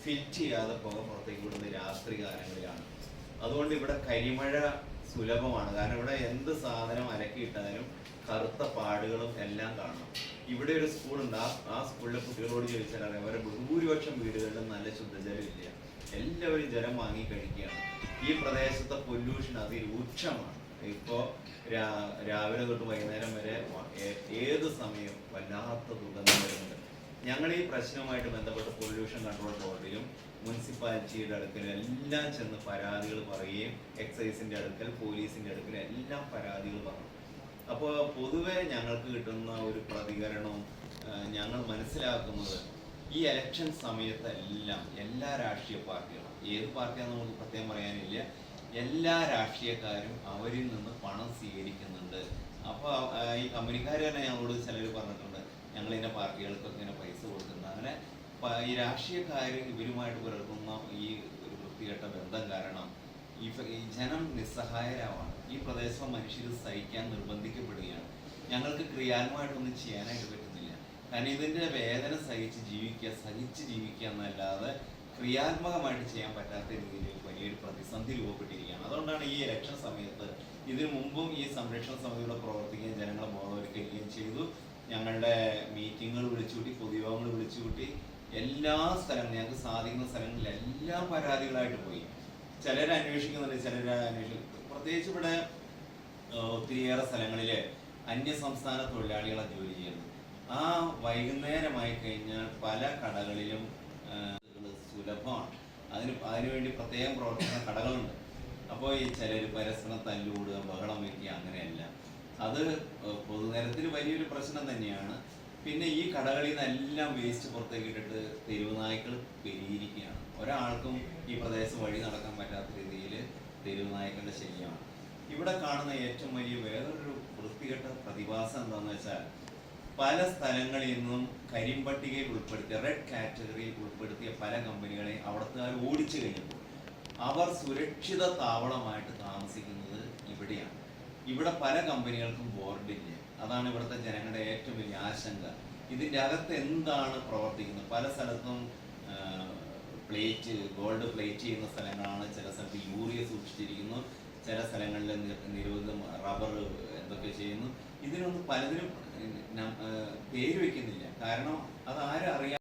Fit ചെയ്യാതെ പുക പുറത്തേക്ക് വിടുന്നത് രാത്രി കാലങ്ങളിലാണ്. അതുകൊണ്ട് ഇവിടെ കരിമഴ സുലഭമാണ്. കാരണം ഇവിടെ എന്ത് സാധനം അലക്കിയിട്ടാലും കറുത്ത പാടുകളും എല്ലാം കാണാം. ഇവിടെ ഒരു സ്കൂളുണ്ട്. ആ സ്കൂളിലെ കുട്ടികളോട് ചോദിച്ചാൽ അറിയാം, അവരുടെ ബഹുഭൂരിപക്ഷം വീടുകളിലും നല്ല ശുദ്ധജലം ഇല്ല. എല്ലാവരും ജലം വാങ്ങി കഴിക്കുകയാണ്. ഈ പ്രദേശത്തെ പൊല്യൂഷൻ അതിരൂക്ഷമാണ്. ഇപ്പോൾ രാവിലെ തൊട്ട് വൈകുന്നേരം വരെ ഏത് സമയം വല്ലാത്ത ദുർഗന്ധം വരുന്നുണ്ട്. ഞങ്ങൾ ഈ പ്രശ്നവുമായിട്ട് ബന്ധപ്പെട്ട് പൊല്യൂഷൻ കൺട്രോൾ ബോർഡിലും മുനിസിപ്പാലിറ്റിയുടെ അടുക്കലും എല്ലാം ചെന്ന് പരാതികൾ പറയുകയും എക്സൈസിന്റെ അടുക്കൽ, പോലീസിന്റെ അടുക്കൽ എല്ലാം പരാതികൾ പറഞ്ഞു. അപ്പോൾ പൊതുവെ ഞങ്ങൾക്ക് കിട്ടുന്ന ഒരു പ്രതികരണവും ഞങ്ങൾ മനസ്സിലാക്കുന്നത്, ഈ ഇലക്ഷൻ സമയത്തെല്ലാം എല്ലാ രാഷ്ട്രീയ പാർട്ടികളും, ഏത് പാർട്ടിയാണെന്ന് നമുക്ക് പ്രത്യേകം പറയാനില്ല, എല്ലാ രാഷ്ട്രീയക്കാരും അവരിൽ നിന്ന് പണം സ്വീകരിക്കുന്നുണ്ട്. അപ്പോൾ ഈ കമ്പനിക്കാർ തന്നെ ഞങ്ങളോട് ചിലർ പറഞ്ഞിട്ടുണ്ട്, ഞങ്ങളിങ്ങനെ പാർട്ടികൾക്കൊക്കെ ഇങ്ങനെ പൈസ കൊടുക്കുന്നത്. അങ്ങനെ ഈ രാഷ്ട്രീയക്കാർ ഇവരുമായിട്ട് പുലർത്തുന്ന ഈ ഒരു വൃത്തികെട്ട ബന്ധം കാരണം ഈ ജനം നിസ്സഹായരാവാണ്. ഈ പ്രദേശം മനുഷ്യർ സഹിക്കാൻ നിർബന്ധിക്കപ്പെടുകയാണ്. ഞങ്ങൾക്ക് ക്രിയാത്മകമായിട്ടൊന്നും ചെയ്യാനായിട്ട് പറ്റുന്നില്ല. കാരണം ഇതിൻ്റെ വേദന സഹിച്ച് ജീവിക്കുക എന്നല്ലാതെ ക്രിയാത്മകമായിട്ട് ചെയ്യാൻ പറ്റാത്ത രീതിയിൽ വലിയൊരു പ്രതിസന്ധി രൂപപ്പെട്ടിരിക്കുകയാണ്. അതുകൊണ്ടാണ് ഈ ഇലക്ഷൻ സമയത്ത്, ഇതിനു മുമ്പും ഈ സംരക്ഷണ സമിതിയുടെ പ്രവർത്തിക്കുകയും ജനങ്ങളെ ബോധവൽക്കരിക്കുകയും ചെയ്തു. ഞങ്ങളുടെ മീറ്റിങ്ങുകൾ വിളിച്ചുകൂട്ടി, പൊതുയോഗങ്ങൾ വിളിച്ചുകൂട്ടി, എല്ലാ സ്ഥലങ്ങളും ഞങ്ങൾക്ക് സാധിക്കുന്ന സ്ഥലങ്ങളിലെല്ലാം പരാതികളായിട്ട് പോയി. ചിലർ അന്വേഷിക്കുന്നുണ്ട്, ചിലർ പ്രത്യേകിച്ച് ഇവിടെ ഒത്തിരിയേറെ സ്ഥലങ്ങളിൽ അന്യസംസ്ഥാന തൊഴിലാളികളെ ജോലി ചെയ്യുന്നു. ആ വൈകുന്നേരമായി കഴിഞ്ഞാൽ പല കടകളിലും സുലഭമാണ്. അതിനുവേണ്ടി പ്രത്യേകം പ്രവർത്തിക്കുന്ന കടകളുണ്ട്. അപ്പോൾ ഈ ചിലർ പരസ്പരം തല്ലുകൂടുക, ബഹളം വയ്ക്കുക, അങ്ങനെയല്ല. അത് പൊതുനിരത്തിൽ വലിയൊരു പ്രശ്നം തന്നെയാണ്. പിന്നെ ഈ കടകളിൽ നിന്നെല്ലാം വേസ്റ്റ് പുറത്തേക്ക് ഇട്ടിട്ട് തെരുവ് നായ്ക്കൾ പെരുകിയിരിക്കുകയാണ്. ഒരാൾക്കും ഈ പ്രദേശം വഴി നടക്കാൻ പറ്റാത്ത രീതിയിൽ തെരുവ് നായ്ക്കളുടെ ശല്യമാണ്. ഇവിടെ കാണുന്ന ഏറ്റവും വലിയ വേറൊരു വൃത്തികെട്ട പ്രതിഭാസം എന്താണെന്ന് വെച്ചാൽ, പല സ്ഥലങ്ങളിൽ നിന്നും കരിമ്പട്ടികയിൽ ഉൾപ്പെടുത്തിയ, റെഡ് കാറ്റഗറിയിൽ ഉൾപ്പെടുത്തിയ പല കമ്പനികളെയും അവിടുത്തുകാർ ഓടിച്ചു കഴിഞ്ഞപ്പോൾ അവർ സുരക്ഷിത താവളമായിട്ട് താമസിക്കുന്നത് ഇവിടെയാണ്. ഇവിടെ പല കമ്പനികൾക്കും ബോർഡില്ല. അതാണ് ഇവിടുത്തെ ജനങ്ങളുടെ ഏറ്റവും വലിയ ആശങ്ക. ഇതിൻ്റെ അകത്ത് എന്താണ് പ്രവർത്തിക്കുന്നത്? പല സ്ഥലത്തും ഗോൾഡ് പ്ലേറ്റ് ചെയ്യുന്ന സ്ഥലങ്ങളാണ്. ചില സ്ഥലത്ത് യൂറിയ സൂക്ഷിച്ചിരിക്കുന്നു, ചില സ്ഥലങ്ങളിൽ നിരവധി റബ്ബർ എന്തൊക്കെ ചെയ്യുന്നു. ഇതിനൊന്നും പലതിനും പേര് വയ്ക്കുന്നില്ല. കാരണം അത് ആരും അറിയാം.